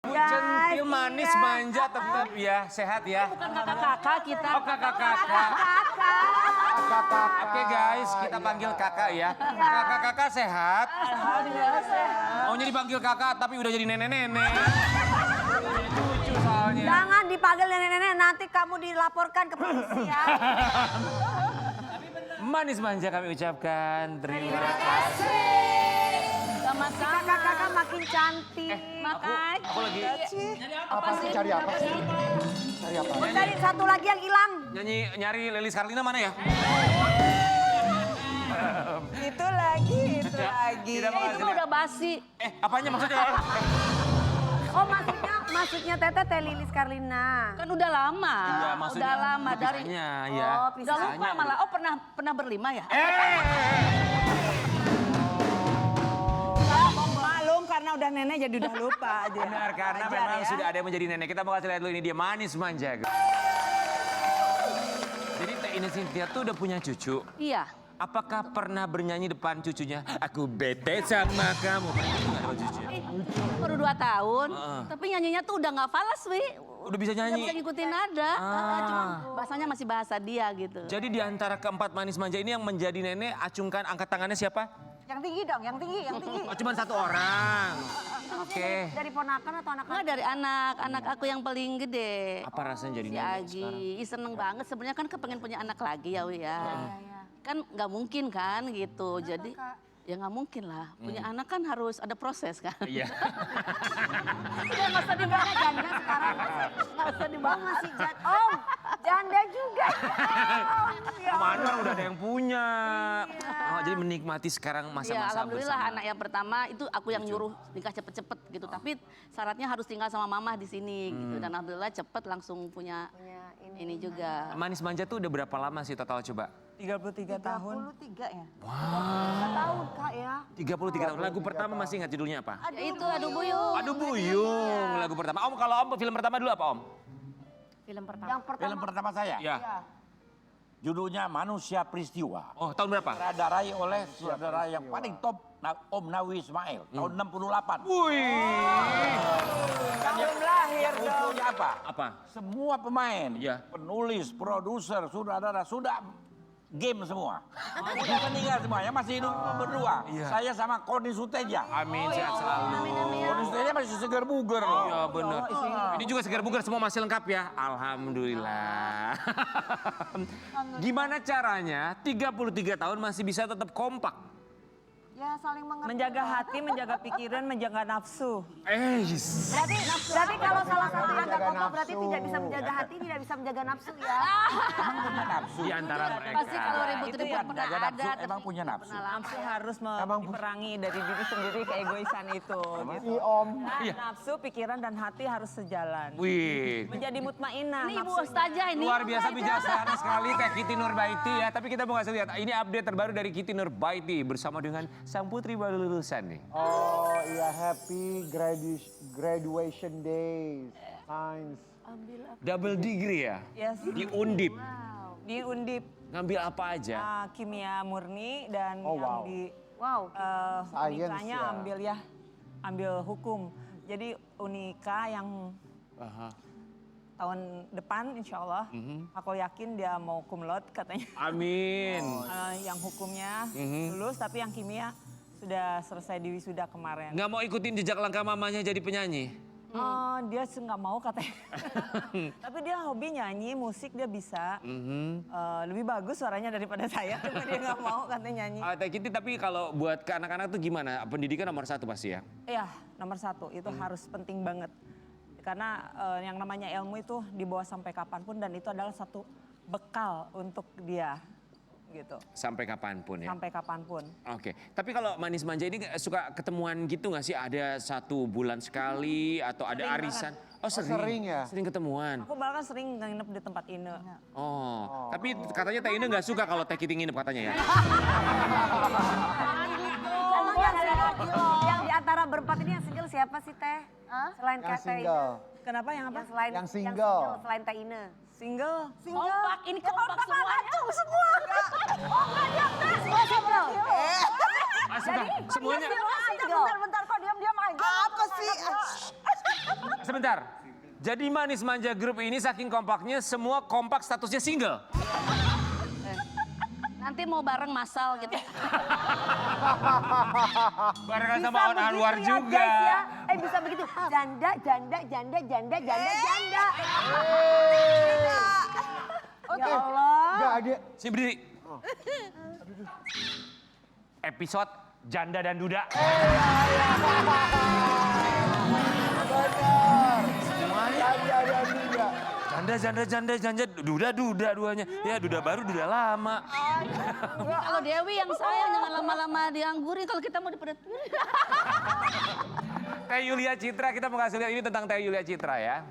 Centil, manis, manja, tetap ya, sehat ya. Bukan kakak-kakak kita. Oh kakak-kakak. Oke guys, kita panggil kakak ya. Kakak-kakak sehat? Alhamdulillah sehat. Maunya dipanggil kakak tapi udah jadi nenek-nenek. Lucu soalnya. Jangan dipanggil nenek-nenek, nanti kamu dilaporkan ke polisi ya. Manis manja kami ucapkan. Terima kasih. Sama-sama. Kakak-kakak makin cantik. Aku lagi Apa sih? Cari apa sih? Cari apa? Oh, cari satu lagi yang hilang. nyari Lilis Karlina mana ya? Itu lagi. Tidak mau Itu udah basi. Apanya maksudnya? Oh maksudnya Teteh Teh Lilis Karlina. Kan udah lama. Iya, maksudnya udah lama dari. pisahnya, ya. Oh, Udah lupa malah. Oh pernah berlima ya? Maklum karena udah nenek jadi udah lupa aja. Benar, karena Wajar memang ya. sudah ada yang menjadi nenek. Kita mau kasih lihat dulu, ini dia manis manja. Jadi Teh Ine Cynthia tuh udah punya cucu. Iya. Apakah pernah bernyanyi depan cucunya? Aku bete sama kamu. Pernah nggak depan cucunya? Baru 2 tahun. Tapi nyanyinya tuh udah nggak falas, Wi. Udah bisa Udah nyanyi? bisa ngikutin nada. Cuma bahasanya masih bahasa dia gitu. Jadi di antara keempat manis manja ini yang menjadi nenek, acungkan angkat tangannya siapa? Yang tinggi dong, yang tinggi. Oh cuma satu orang. Oke. Dari ponakan atau anak? Enggak dari anak aku yang paling gede. Apa rasanya jadi Si nenek Agi. sekarang? Ih, seneng banget sebenarnya kan kepengen punya anak lagi ya Wi ya. Kan nggak mungkin kan gitu. Jadi ya nggak mungkin lah. Punya anak kan harus ada proses kan. Iya. Udah nggak usah dibahas janda sekarang. Nggak usah dibahas masih janda. Om, janda juga. Kemana orang udah ada yang punya. Oh, jadi menikmati sekarang Ya masa-masa alhamdulillah bersama. anak yang pertama itu aku yang nyuruh nikah cepet-cepet gitu. Tapi syaratnya harus tinggal sama mama di sini gitu. Dan alhamdulillah cepet langsung punya ini juga. Manis manja tuh udah berapa lama sih total coba? 33 tahun. 33 ya? Wow. Tahun Kak ya. 33 tahun. Lagu pertama masih ingat judulnya apa? Ya itu aduh buyung. Aduh Buyung, lagu pertama. Om kalau Om film pertama dulu apa Om? Film pertama. Yang pertama. Film pertama saya, Ya. judulnya Manusia Peristiwa. Oh tahun berapa? Sutradarai oleh saudara yang paling top, Om Nawi Ismail, tahun 68. Wih. Belum lahir dong. Untungnya apa? Apa? Semua pemain, Iya. penulis, produser, sutradara, sudah game semua. Meninggal semuanya, masih hidup berdua. Iya. Saya sama Koni Suteja. Amin sehat selalu. Koni Suteja masih segar bugar loh. Ya benar. Ini juga segar bugar semua masih lengkap ya. Alhamdulillah. Gimana caranya 33 tahun masih bisa tetap kompak? Ya saling mengerti. Menjaga hati, menjaga pikiran, menjaga nafsu. Berarti kalau salah satu yang gak kompak berarti tidak bisa menjaga hati, tidak bisa menjaga nafsu ya. Emang punya nafsu. Di antara mereka. Pasti kalau Itu ribut-ribut ya, pernah jaga ada. nafsu, tapi emang punya nafsu. pernah lama. Nafsu harus diperangi dari diri sendiri keegoisan itu. Gitu. Si Om. Iya. Nafsu, pikiran, dan hati harus sejalan. Wih. Menjadi mutmainah. Ini Ibu nafsu. Ustazah ini. Luar biasa bijaksana sekali Teh Kiti Nurbaiti ya. Tapi kita mau kasih lihat. Ini update terbaru dari Kiti Nurbaiti bersama dengan sang putri baru lulusan nih. Oh iya, happy graduation day. Science. Double degree ya? Yes. Di Undip. Di Undip Ngambil apa aja? kimia murni dan Oh, yang wow. di Wow. Science, Unikanya ya. ambil hukum. Jadi Unika yang Aha. tahun depan insya Allah, aku yakin dia mau cum laude katanya. Amin. Yang hukumnya lulus, tapi yang kimia sudah selesai di wisuda kemarin. Nggak mau ikutin jejak langkah mamanya jadi penyanyi? Dia nggak mau katanya. Tapi dia hobi nyanyi, musik dia bisa. Lebih bagus suaranya daripada saya, cuma dia nggak mau katanya nyanyi. Teh Kiti, tapi kalau buat ke anak-anak tuh gimana? Pendidikan nomor 1 pasti ya? Iya, nomor 1 itu harus penting banget. Karena yang namanya ilmu itu dibawa sampai kapanpun dan itu adalah satu bekal untuk dia gitu. Sampai kapanpun ya? Sampai kapanpun. Oke, tapi kalau manis manja ini suka ketemuan gitu nggak sih? Ada 1 bulan sekali atau ada Sering arisan? Oh sering ya? Sering ketemuan. Aku bahkan sering nginep di tempat Ine. Oh, tapi katanya Teh Ine nggak suka kalau Teh Kiti nginep katanya ya? Emang yang di antara berempat ini yang single siapa sih Teh? Selain Yang Kak Teh Ine? single. Kenapa yang apa? Yang selain Yang single. selain Teh Ine. Single. Kompak, ini kompak semua. semua. Oh enggak dia Teh, semua single. Ah, suka semuanya. Bentar kok diam-diam aja. Apa sih? Sebentar. Jadi Manis Manja Group ini saking kompaknya semua kompak statusnya single. Nanti mau bareng masal gitu. Barengan sama Bisa On Anwar begitu ya, juga. guys, ya. Bisa begitu. Janda, janda, janda, janda, janda, janda. Ya Allah. Enggak ada. Sini berdiri. Episode Janda dan Duda. Janda, duda duanya. Ya duda baru, duda lama. Kalau Dewi yang sayang jangan lama-lama dianggurin kalau kita mau dipedet. Teh Yulia Citra, kita mau kasih lihat ini tentang Teh Yulia Citra ya.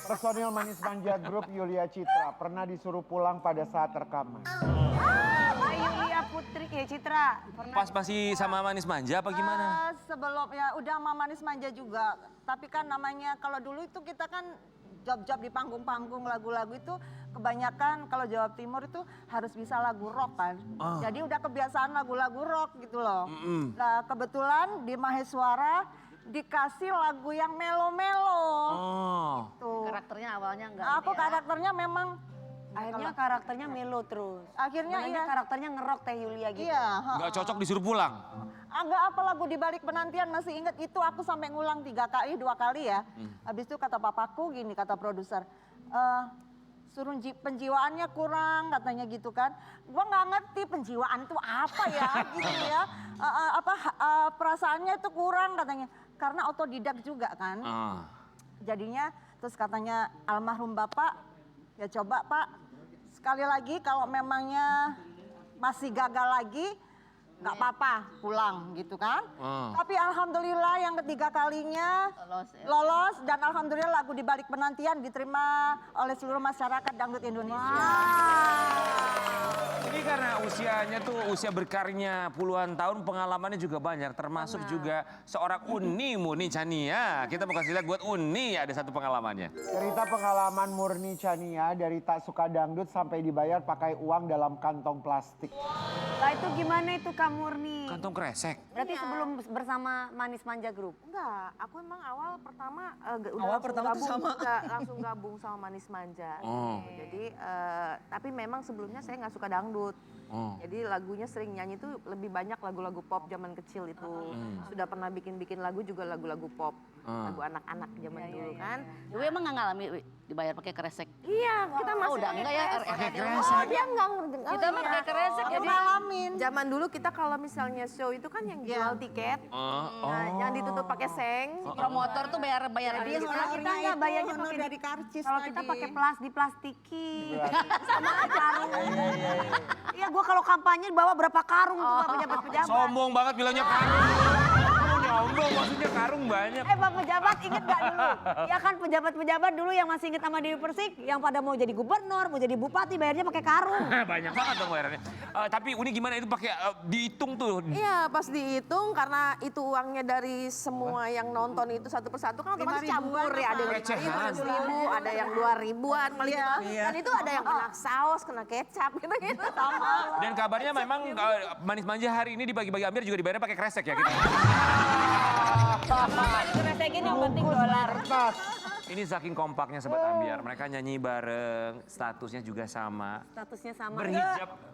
Personil Manis Manja Group Yulia Citra pernah disuruh pulang pada saat rekaman. Yulia Putri, ya Citra. Pernah Pas masih sama Manis Manja apa gimana? Sebelum ya udah sama Manis Manja juga. Tapi kan namanya kalau dulu itu kita kan job-job di panggung-panggung lagu-lagu itu kebanyakan kalau Jawa Timur itu harus bisa lagu rock kan. Jadi udah kebiasaan lagu-lagu rock gitu loh. Nah kebetulan di Maheswara dikasih lagu yang melo-melo. Tuh. Karakternya awalnya enggak. Aku karakternya memang akhirnya karakternya melo terus. akhirnya Makanya iya. karakternya ngerok Teh Yulia gitu. Iya, Nggak cocok disuruh pulang. Enggak apa lagu di balik penantian masih ingat itu aku sampai ngulang 3 kali 2 kali ya. Habis itu kata papaku gini kata produser, suruh penjiwaannya kurang katanya gitu kan. Gua nggak ngerti penjiwaan itu apa ya gitu ya. Perasaannya itu kurang katanya karena otodidak juga kan. Jadinya terus katanya almarhum bapak ya coba pak sekali lagi kalau memangnya masih gagal lagi nggak apa-apa pulang gitu kan. Tapi alhamdulillah yang ketiga kalinya lolos dan alhamdulillah lagu di balik penantian diterima oleh seluruh masyarakat dangdut Indonesia. Ini karena usianya tuh usia berkarirnya puluhan tahun, pengalamannya juga banyak. Termasuk juga seorang Uni Murni Chania. Kita mau kasih lihat buat Uni ada satu pengalamannya. Cerita pengalaman Murni Chania dari tak suka dangdut sampai dibayar pakai uang dalam kantong plastik. Lah itu gimana itu Kak Murni? Kantong kresek. Berarti sebelum bersama Manis Manja Group? Enggak, aku emang awal pertama langsung gabung sama Manis Manja. Jadi tapi memang sebelumnya saya nggak suka dangdut. Jadi lagunya sering nyanyi tuh lebih banyak lagu-lagu pop zaman kecil itu. Sudah pernah bikin lagu juga lagu-lagu pop, lagu anak-anak zaman dulu kan. Dewi emang nggak ngalamin Wi, dibayar pakai kresek? Iya, kita masih udah enggak ya? Pakai Oh, kresek. dia enggak ngerti. Kita mah pakai kresek Aku jadi ngalamin. Zaman dulu kita kalau misalnya show itu kan yang jual tiket, yang ditutup pakai seng. promotor tuh bayar dia Kalau kita nggak bayarnya pakai dari karcis kalau kita lagi. pakai diplastiki sama karung. Iya gua kalau kampanye bawa berapa karung tuh Pak pejabat-pejabat. Sombong banget bilangnya karung. Nyombong maksudnya karung banyak. Pak pejabat inget gak dulu? Ya kan pejabat-pejabat dulu yang masih inget sama Dewi Persik, yang pada mau jadi gubernur, mau jadi bupati bayarnya pakai karung. Banyak banget dong bayarannya. Tapi Uni gimana itu pakai dihitung tuh? Iya, pas dihitung karena itu uangnya dari semua yang nonton itu satu persatu kan otomatis campur ya. Ada yang Recehan. 5.000, ada yang 2.000-an, dan itu ada yang kena saus, kena kecap gitu-gitu. Dan kabarnya memang Manis Manja hari ini dibagi-bagi Amir juga dibayar pakai kresek ya kita. Kresekin yang penting dolar. Kertas. Ini saking kompaknya Sobat Ambiar. Mereka nyanyi bareng, statusnya juga sama. Statusnya sama.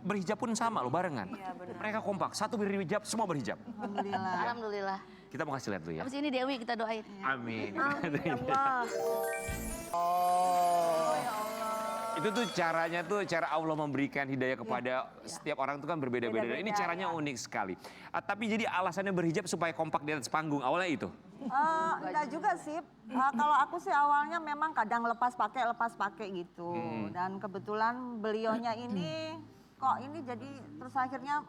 Berhijab pun sama loh, barengan. Mereka kompak, satu berhijab, semua berhijab. alhamdulillah. Kita mau kasih lihat dulu ya. Habis ini Dewi kita doain. Amin. Allah. Itu tuh caranya tuh cara Allah memberikan hidayah kepada setiap orang itu kan berbeda-beda. Ini caranya unik sekali. Tapi jadi alasannya berhijab supaya kompak di atas panggung. Awalnya itu. Enggak juga sih. Kalau aku sih awalnya memang kadang lepas pakai gitu. Dan kebetulan beliaunya ini kok ini jadi terus akhirnya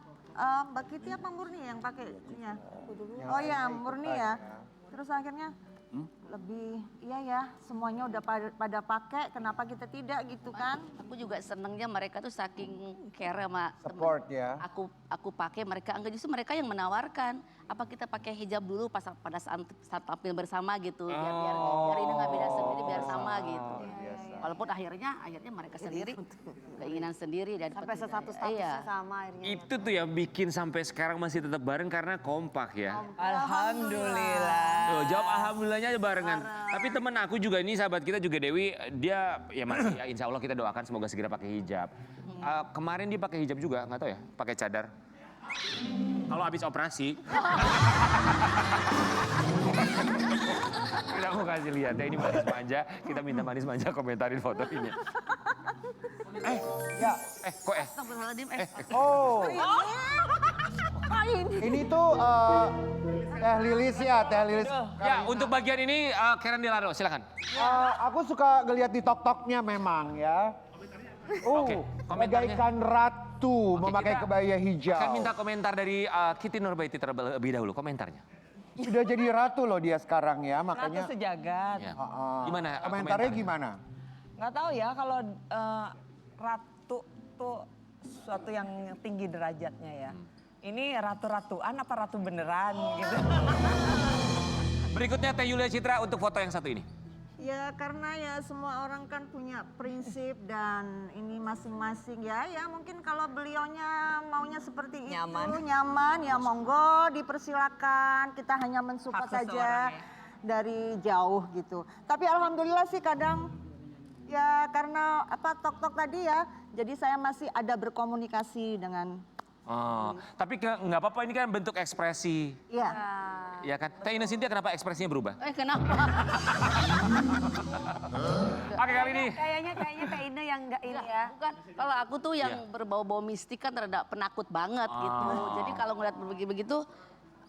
Mbak Kiti apa Murni yang pakainya? Oh ya Murni ya. Terus akhirnya lebih iya ya semuanya udah pada pakai kenapa kita tidak gitu kan. Aku juga senengnya mereka tuh saking care sama Support ya. Aku pakai mereka enggak, justru mereka yang menawarkan apa kita pakai hijab dulu pada saat tampil bersama gitu biar ini nggak beda sendiri biar sama gitu. Walaupun akhirnya mereka sendiri keinginan sendiri dan Sampai satu statusnya sama akhirnya. Itu tuh yang bikin sampai sekarang masih tetap bareng karena kompak ya. Alhamdulillah. Tuh, jawab alhamdulillahnya aja barengan. Tapi temen aku juga ini sahabat kita juga Dewi, dia ya masih ya insya Allah kita doakan semoga segera pakai hijab. Kemarin dia pakai hijab juga, nggak tahu ya, pakai cadar. Kalau habis operasi. Kita mau kasih lihat ya, ini Manis Manja. Kita minta Manis Manja komentarin foto ini. Ya. Kok Astagfirullahaladzim, Oh. Ini tuh Teh Lilis ya, Teh Lilis. Ya, untuk bagian ini Karen Delano, silakan. Aku suka ngeliat di tok-toknya memang ya. Oke, komentarnya. bagaikan ratu memakai kita kebaya hijau. Akan minta komentar dari Kitty Nurbaiti terlebih dahulu, komentarnya. Sudah jadi ratu loh dia sekarang ya, makanya. Ratu sejagat. Ya. Heeh. Gimana Komentarnya gimana? Nggak tahu ya kalau ratu tuh suatu yang tinggi derajatnya ya. Ini ratu-ratuan apa ratu beneran gitu. Berikutnya Teh Yulia Citra untuk foto yang satu ini. Ya karena ya semua orang kan punya prinsip dan ini masing-masing ya. Ya mungkin kalau beliaunya maunya seperti itu nyaman ya monggo dipersilakan. Kita hanya mensupport Hak seseorang saja dari jauh gitu. Tapi alhamdulillah sih kadang ya karena tok-tok tadi ya. Jadi saya masih ada berkomunikasi dengan. Oh, tapi nggak apa-apa ini kan bentuk ekspresi. Iya. Ya kan? Teh Ine Cynthia kenapa ekspresinya berubah? Kenapa? Oke kali ini. Kayaknya Teh Ine yang enggak ini ya. Bukan, kalau aku tuh yang berbau-bau mistik kan terhadap penakut banget gitu. Jadi kalau ngeliat begitu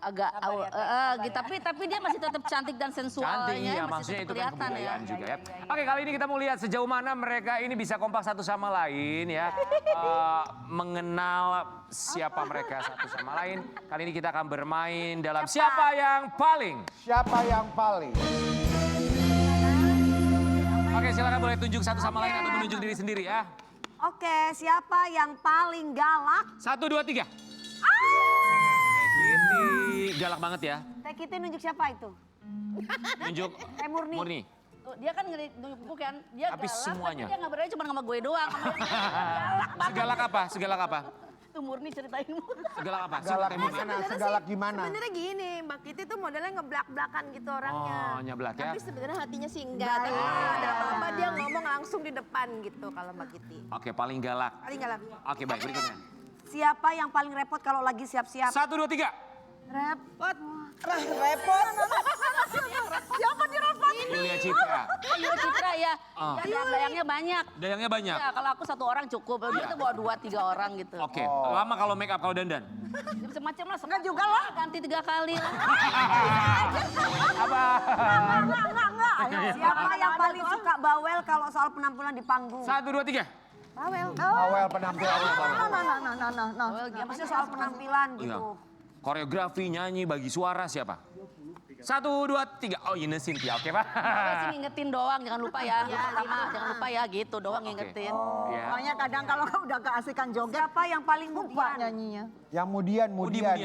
agak gitu. Tapi dia masih tetap cantik dan sensualnya. Cantik, iya, masih maksudnya tetap itu kan kelihatan kebudayaan ya. juga ya. Oke, kali ini kita mau lihat sejauh mana mereka ini bisa kompak satu sama lain ya. Mengenal siapa mereka satu sama lain. Kali ini kita akan bermain dalam siapa yang paling. Siapa yang paling? Oke, silakan boleh tunjuk satu sama lain atau menunjuk diri sendiri ya. Oke, siapa yang paling galak? 1, 2, 3. Kitty, galak banget ya. Teh Kitty nunjuk siapa itu? Nunjuk Teh Murni. Murni. Tuh, dia kan nunjuk kan, dia Tapi galak, semuanya. tapi dia nggak berani cuma sama gue doang. Sama dia galak banget. Segalak apa? Segalak apa? Tuh Murni ceritain Murni. Segalak apa? Galak Teh Murni. gimana? Segalak gimana? Sebenarnya gini, Mbak Kitty tuh modelnya ngeblak-blakan gitu orangnya. Oh, nyeblak ya. Tapi sebenarnya hatinya sih enggak. Tapi kalau ada apa-apa dia ngomong langsung di depan gitu kalau Mbak Kitty. Oke, paling galak. Paling galak. Oke, baik berikutnya. Siapa yang paling repot kalau lagi siap-siap? 1, 2, 3. Repot. Siapa di repot? Yulia Citra. Iya Citra ya, dayangnya banyak. Dayangnya banyak. Ya, kalau aku 1 orang cukup, dia tuh bawa 2, 3 orang gitu. Oke, lama kalau make up kalau dandan. Jadi macam lah, Enggak juga lah. ganti 3 kali lah. Apa? Enggak. Siapa yang paling suka bawel kalau soal penampilan di panggung? 1, 2, 3. Awal penampilannya. Maksudnya soal penampilan Iya. gitu. Koreografi, nyanyi, bagi suara siapa? 1, 2, 3. Oh, Ine Cynthia. Oke, Pak. Aku sih ngingetin doang, jangan lupa ya. Jangan lupa ya gitu doang ngingetin. Ya. Makanya kadang kalau udah keasikan joget Siapa yang paling lupa mudian? nyanyinya. Yang Mudian.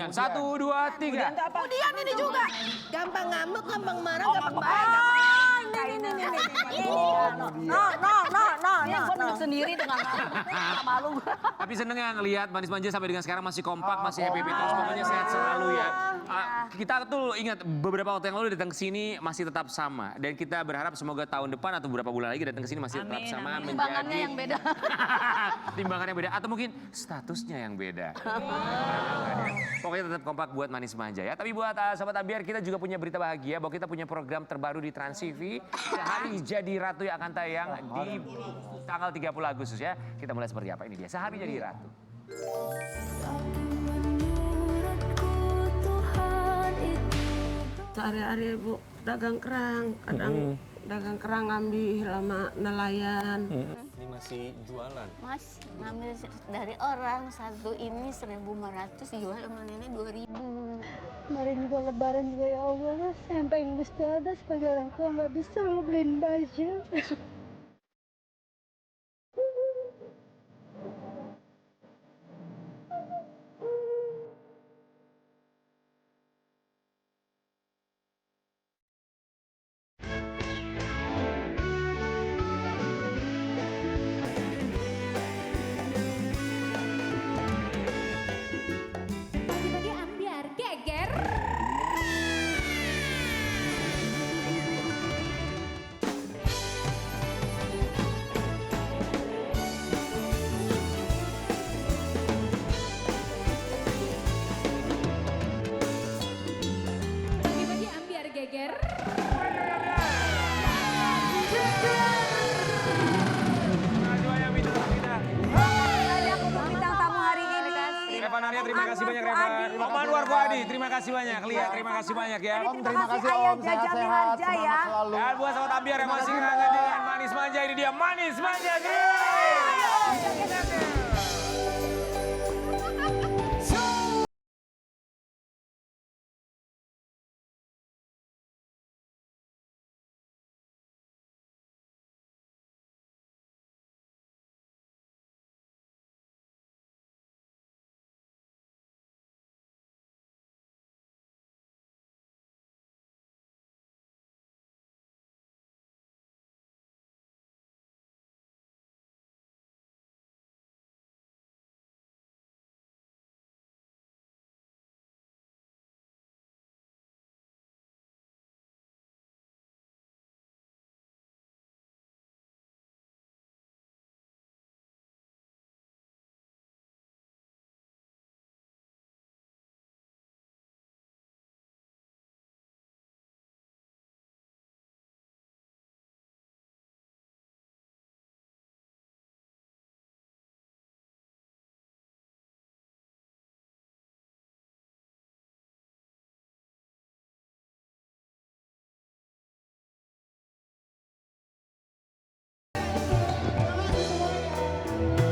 1, 2, 3. Kemudian ini juga gampang ngamuk, gampang marah, gampang Ini gue nunjuk sendiri dengan malu. Tapi seneng ya ngelihat Manis Manja sampai dengan sekarang masih kompak, masih happy terus. Pokoknya sehat selalu ya. Kita tuh ingat beberapa waktu yang lalu datang ke sini masih tetap sama. Dan kita berharap semoga tahun depan atau beberapa bulan lagi datang ke sini masih tetap sama. Timbangannya yang beda. Timbangannya beda. Atau mungkin statusnya yang beda. Pokoknya tetap kompak buat Manis Manja ya. Tapi buat Sobat Ambiar kita juga punya berita bahagia bahwa kita punya program terbaru di Trans TV. Sehari Jadi Ratu yang akan tayang di tanggal 30 Agustus ya. Kita mulai seperti apa ini dia. Sehari Jadi Ratu. Sehari-hari Bu dagang kerang, kadang dagang kerang ngambil sama nelayan. Ini masih jualan. Mas, ngambil dari orang satu ini 1.500 jual sama nenek 2.000. Kemarin juga lebaran juga ya Allah, sampai yang mesti ada sebagai orang tua nggak bisa ngebeliin baju. Jeger. Bintang tamu hari ini. Revan Arya, terima kasih banyak Revan. Om Anwar Fuadi, terima kasih banyak. Lia, terima kasih banyak ya. Om, terima kasih Om, sehat-sehat, semangat selalu. Dan buat sahabat Ambiar yang masih kangen dengan Manis Manja, ini dia Manis Manja. Yeay!